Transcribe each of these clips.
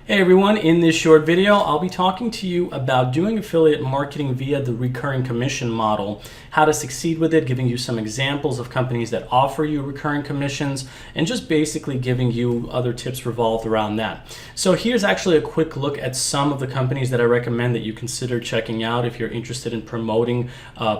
Hey everyone, in this short video, I'll be talking to you about doing affiliate marketing via the recurring commission model, how to succeed with it, giving you some examples of companies that offer you recurring commissions, and just basically giving you other tips revolved around that. So here's actually a quick look at some of the companies that I recommend that you consider checking out if you're interested in promoting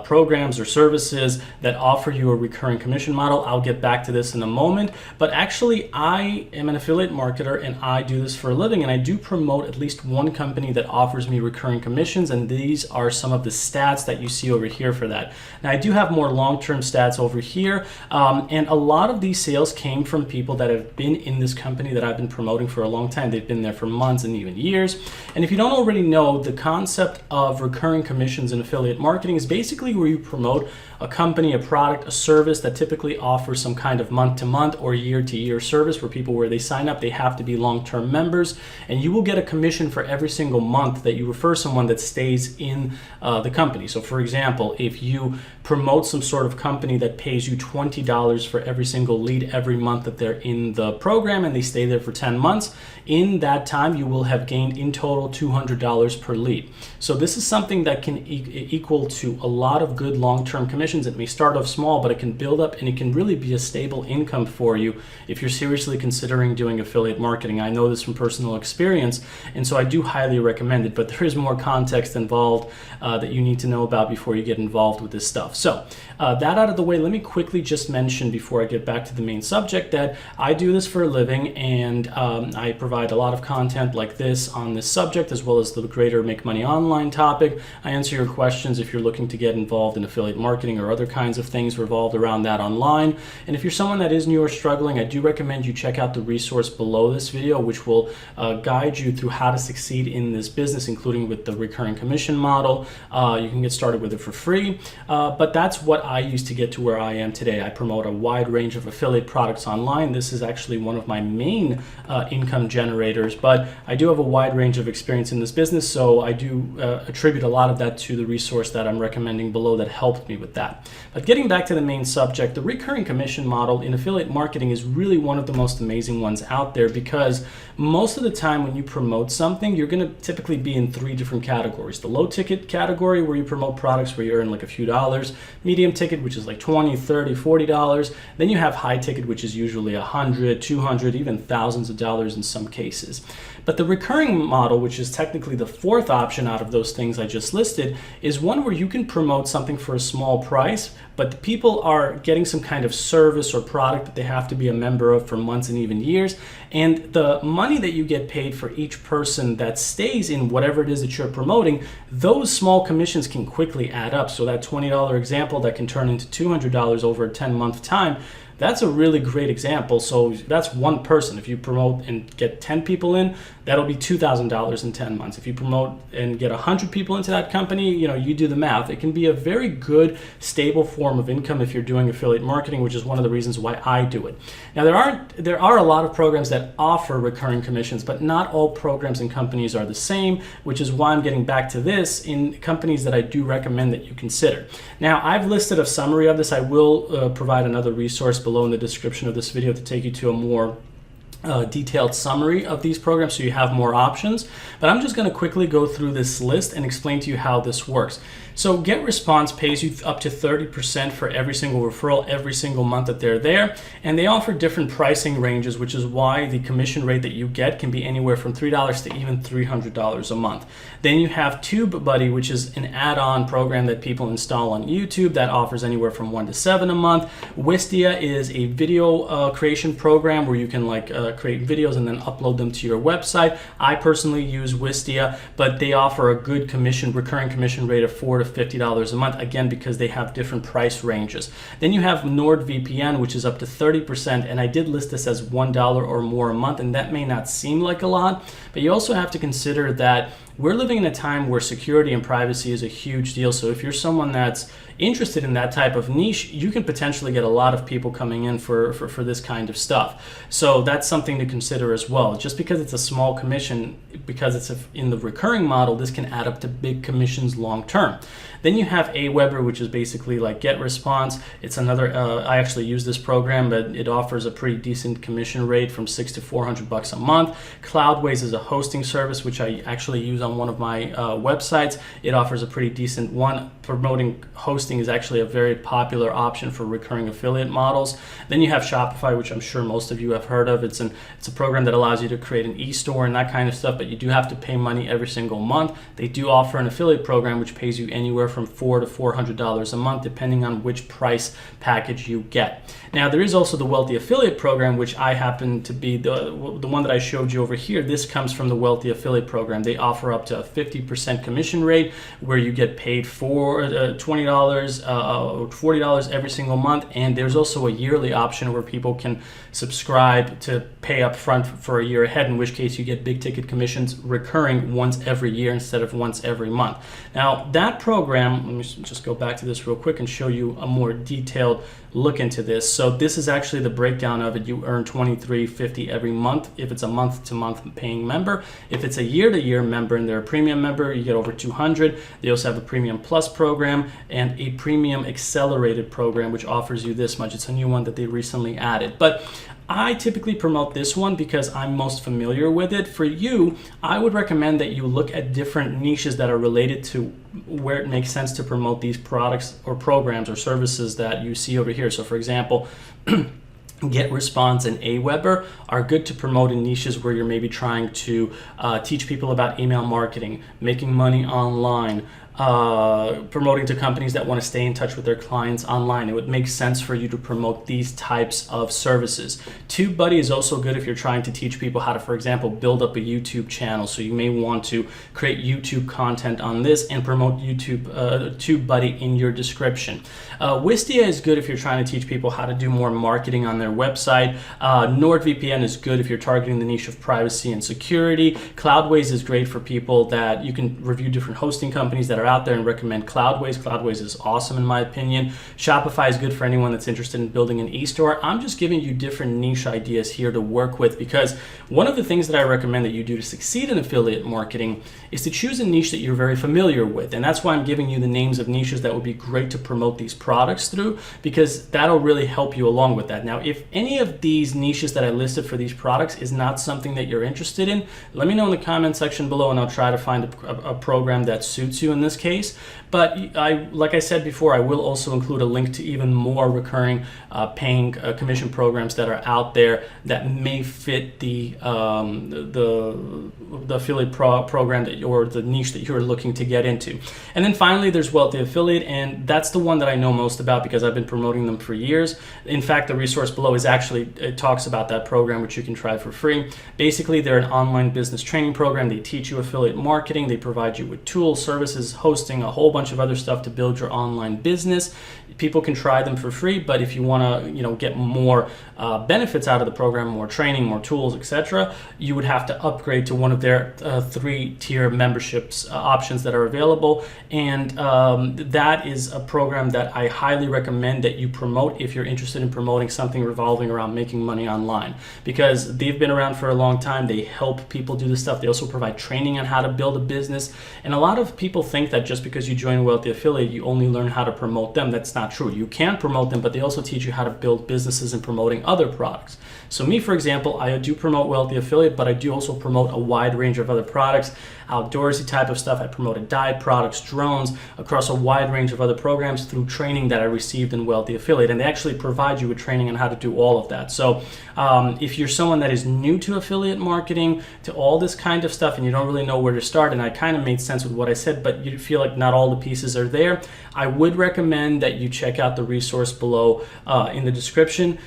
programs or services that offer you a recurring commission model. I'll get back to this in a moment, but actually I am an affiliate marketer and I do this for a living, and I do promote at least one company that offers me recurring commissions, and these are some of the stats that you see over here for that. Now I do have more long-term stats over here, and a lot of these sales came from people that have been in this company that I've been promoting for a long time. They've been there for months and even years. And if you don't already know, the concept of recurring commissions in affiliate marketing is basically where you promote a company, a product, a service that typically offers some kind of month-to-month or year-to-year service where they sign up, they have to be long-term members, and you will get a commission for every single month that you refer someone that stays in the company. So for example, if you promote some sort of company that pays you $20 for every single lead every month that they're in the program and they stay there for 10 months, in that time you will have gained in total $200 per lead. So this is something that can equal to a lot of good long-term commissions. It may start off small, but it can build up and it can really be a stable income for you if you're seriously considering doing affiliate marketing. I know this from personal experience, and so I do highly recommend it, but there is more context involved that you need to know about before you get involved with this stuff. So that out of the way, let me quickly just mention before I get back to the main subject that I do this for a living, and I provide a lot of content like this on this subject, as well as the greater Make Money Online topic. I answer your questions if you're looking to get involved in affiliate marketing or other kinds of things revolved around that online. And if you're someone that is new or struggling, I do recommend you check out the resource below this video, which will guide you through how to succeed in this business, including with the recurring commission model. You can get started with it for free, but that's what I used to get to where I am today. I promote a wide range of affiliate products online. This is actually one of my main income generators, but I do have a wide range of experience in this business, so I do attribute a lot of that to the resource that I'm recommending below that helped me with that. But getting back to the main subject, the recurring commission model in affiliate marketing is really one of the most amazing ones out there, because most of the time when you promote something, you're going to typically be in three different categories. The low ticket category, where you promote products where you earn like a few dollars, medium ticket, which is like $20, $30, $40. Then you have high ticket, which is usually $100, $200, even thousands of dollars in some cases. But the recurring model, which is technically the fourth option out of those things I just listed, is one where you can promote something for a small price, but the people are getting some kind of service or product that they have to be a member of for months and even years. And the money that you get paid for each person that stays in whatever it is that you're promoting, those small commissions can quickly add up. So that $20 example that can turn into $200 over a 10-month time, that's a really great example. So that's one person. If you promote and get 10 people in, that'll be $2,000 in 10 months. If you promote and get 100 people into that company, you do the math. It can be a very good, stable form of income if you're doing affiliate marketing, which is one of the reasons why I do it. Now, there are a lot of programs that offer recurring commissions, but not all programs and companies are the same, which is why I'm getting back to this in companies that I do recommend that you consider. Now, I've listed a summary of this. I will provide another resource below in the description of this video to take you to a more detailed summary of these programs so you have more options. But I'm just going to quickly go through this list and explain to you how this works. So GetResponse pays you up to 30% for every single referral every single month that they're there, and they offer different pricing ranges, which is why the commission rate that you get can be anywhere from $3 to even $300 a month. Then you have TubeBuddy, which is an add-on program that people install on YouTube that offers anywhere from $1 to $7 a month. Wistia is a video creation program where you can create videos and then upload them to your website. I personally use Wistia, but they offer a good recurring commission rate of $4 to $50 a month, again, because they have different price ranges. Then you have NordVPN, which is up to 30%, and I did list this as $1 or more a month, and that may not seem like a lot, but you also have to consider that we're living in a time where security and privacy is a huge deal. So if you're someone that's interested in that type of niche, you can potentially get a lot of people coming in for this kind of stuff. So that's something to consider as well. Just because it's a small commission, because it's in the recurring model, this can add up to big commissions long term. Then you have Aweber, which is basically like GetResponse. It's another, I actually use this program, but it offers a pretty decent commission rate from $600 to $400 a month. Cloudways is a hosting service, which I actually use on one of my websites. It offers a pretty decent one. Promoting hosting is actually a very popular option for recurring affiliate models. Then you have Shopify, which I'm sure most of you have heard of. It's a program that allows you to create an e-store and that kind of stuff, but you do have to pay money every single month. They do offer an affiliate program which pays you anywhere from $400 to $400 a month, depending on which price package you get. Now, there is also the Wealthy Affiliate Program, which I happen to be the one that I showed you over here. This comes from the Wealthy Affiliate Program. They offer up to a 50% commission rate where you get paid for $20 or $40 every single month. And there's also a yearly option where people can subscribe to pay up front for a year ahead, in which case you get big ticket commissions recurring once every year instead of once every month. Now, that program, let me just go back to this real quick and show you a more detailed look into this. So this is actually the breakdown of it. You earn $23.50 every month if it's a month-to-month paying member. If it's a year-to-year member and they're a premium member, you get over $200. They also have a Premium Plus program and a Premium Accelerated program, which offers you this much. It's a new one that they recently added. But I typically promote this one because I'm most familiar with it. For you, I would recommend that you look at different niches that are related to where it makes sense to promote these products or programs or services that you see over here. So for example, GetResponse and Aweber are good to promote in niches where you're maybe trying to teach people about email marketing, making money online, promoting to companies that want to stay in touch with their clients online. It would make sense for you to promote these types of services. TubeBuddy is also good if you're trying to teach people how to, for example, build up a YouTube channel. So you may want to create YouTube content on this and promote TubeBuddy in your description. Wistia is good if you're trying to teach people how to do more marketing on their website. NordVPN is good if you're targeting the niche of privacy and security. Cloudways is great for people that you can review different hosting companies that are out there and recommend Cloudways. Cloudways is awesome in my opinion. Shopify is good for anyone that's interested in building an e-store. I'm just giving you different niche ideas here to work with, because one of the things that I recommend that you do to succeed in affiliate marketing is to choose a niche that you're very familiar with. And that's why I'm giving you the names of niches that would be great to promote these products through, because that'll really help you along with that. Now, if any of these niches that I listed for these products is not something that you're interested in, let me know in the comment section below and I'll try to find a program that suits you in this case. But like I said before, I will also include a link to even more recurring paying commission programs that are out there that may fit the affiliate program or the niche that you're looking to get into. And then finally, there's Wealthy Affiliate, and that's the one that I know most about because I've been promoting them for years. In fact, the resource below is actually, it talks about that program, which you can try for free. Basically, they're an online business training program. They teach you affiliate marketing. They provide you with tools, services, hosting, a whole bunch of other stuff to build your online business. People can try them for free, but if you want to, get more benefits out of the program, more training, more tools, etc., you would have to upgrade to one of their 3-tier memberships options that are available. And that is a program that I highly recommend that you promote if you're interested in promoting something revolving around making money online, because they've been around for a long time. They help people do this stuff. They also provide training on how to build a business. And a lot of people think that just because you join Wealthy Affiliate, you only learn how to promote them. That's not true. You can promote them, but they also teach you how to build businesses and promoting other products. So me, for example, I do promote Wealthy Affiliate, but I do also promote a wide range of other products, outdoorsy type of stuff. I promoted diet products, drones, across a wide range of other programs through training that I received in Wealthy Affiliate. And they actually provide you with training on how to do all of that. So if you're someone that is new to affiliate marketing, to all this kind of stuff, and you don't really know where to start, and I kind of made sense with what I said, but you feel like not all the pieces are there, I would recommend that you check out the resource below in the description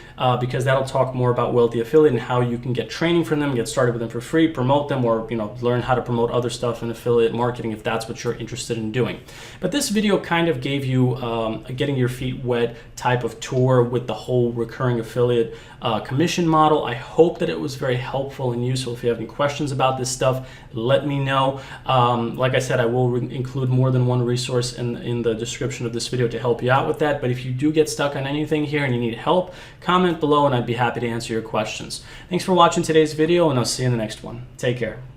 because that'll talk more about Wealthy Affiliate and how you can get training from them, get started with them for free, promote them, or learn how to promote other stuff in affiliate marketing if that's what you're interested in doing. But this video kind of gave you a getting your feet wet type of tour with the whole recurring affiliate commission model. I hope that it was very helpful and useful. If you have any questions about this stuff, let me know. Like I said, I will include more than one resource in the description of this video to help you out with that. But if you do get stuck on anything here and you need help, comment below and I'd be happy to answer your questions. Thanks for watching today's video, and I'll see you in the next one. Take care.